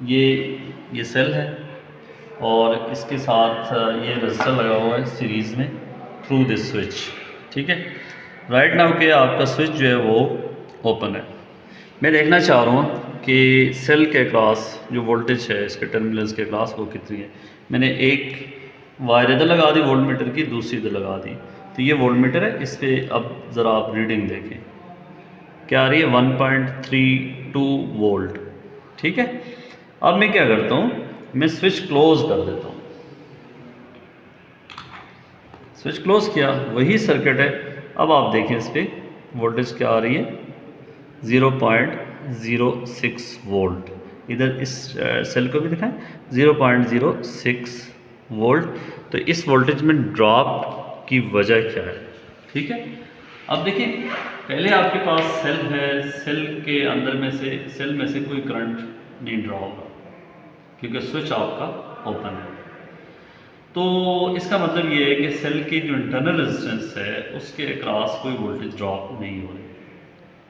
ये ये सेल है और इसके साथ ये रजिस्टर लगा हुआ है सीरीज़ में थ्रू दिस स्विच। ठीक है, राइट नाउ के आपका स्विच जो है वो ओपन है। मैं देखना चाह रहा हूँ कि सेल के अक्रॉस जो वोल्टेज है इसके टर्मिनल्स के अक्रॉस वो कितनी है। मैंने एक वायर इधर लगा दी वोल्ट मीटर की, दूसरी इधर लगा दी, तो ये वोल्ट मीटर है। इस पर अब ज़रा आप रीडिंग देखें क्या आ रही है, 1.32 वोल्ट। ठीक है, अब मैं क्या करता हूँ, मैं स्विच क्लोज कर देता हूँ। स्विच क्लोज किया, वही सर्किट है। अब आप देखें इस पर वोल्टेज क्या आ रही है, 0.06 वोल्ट। इधर इस सेल को भी दिखाएं, 0.06 वोल्ट। तो इस वोल्टेज में ड्रॉप की वजह क्या है। ठीक है, अब देखिए पहले आपके पास सेल है, सेल के अंदर में से सेल में से कोई करंट नहीं ड्रॉ होगा क्योंकि स्विच आपका ओपन है। तो इसका मतलब ये है कि सेल की जो इंटरनल रेजिस्टेंस है उसके अक्रॉस कोई वोल्टेज ड्रॉप नहीं हो रही।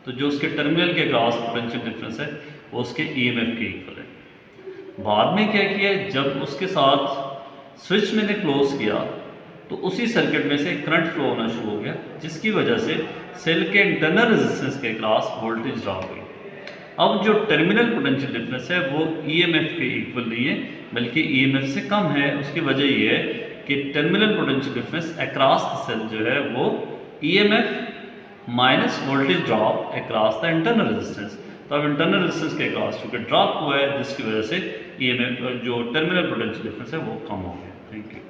तो जो उसके टर्मिनल के अक्रॉस पोटेंशियल डिफरेंस है वो उसके ईएमएफ के इक्वल है। बाद में क्या किया, जब उसके साथ स्विच मैंने क्लोज किया तो उसी सर्किट में से करंट फ्लो होना शुरू हो गया, जिसकी वजह से सेल के इंटरनल रेजिस्टेंस के अक्रॉस वोल्टेज ड्रॉप हुई। अब जो टर्मिनल पोटेंशियल डिफरेंस है वो ईएमएफ के इक्वल नहीं है बल्कि ईएमएफ से कम है। उसकी वजह ये है कि terminal potential difference across the cell जो है वो EMF minus voltage drop across the internal resistance. तो अब इंटरनल रेजिस्टेंस के अक्रॉस चूंकि ड्रॉप हुआ है जिसकी वजह से ईएमएफ जो टर्मिनल पोटेंशियल डिफरेंस है वो कम हो गया। Thank you.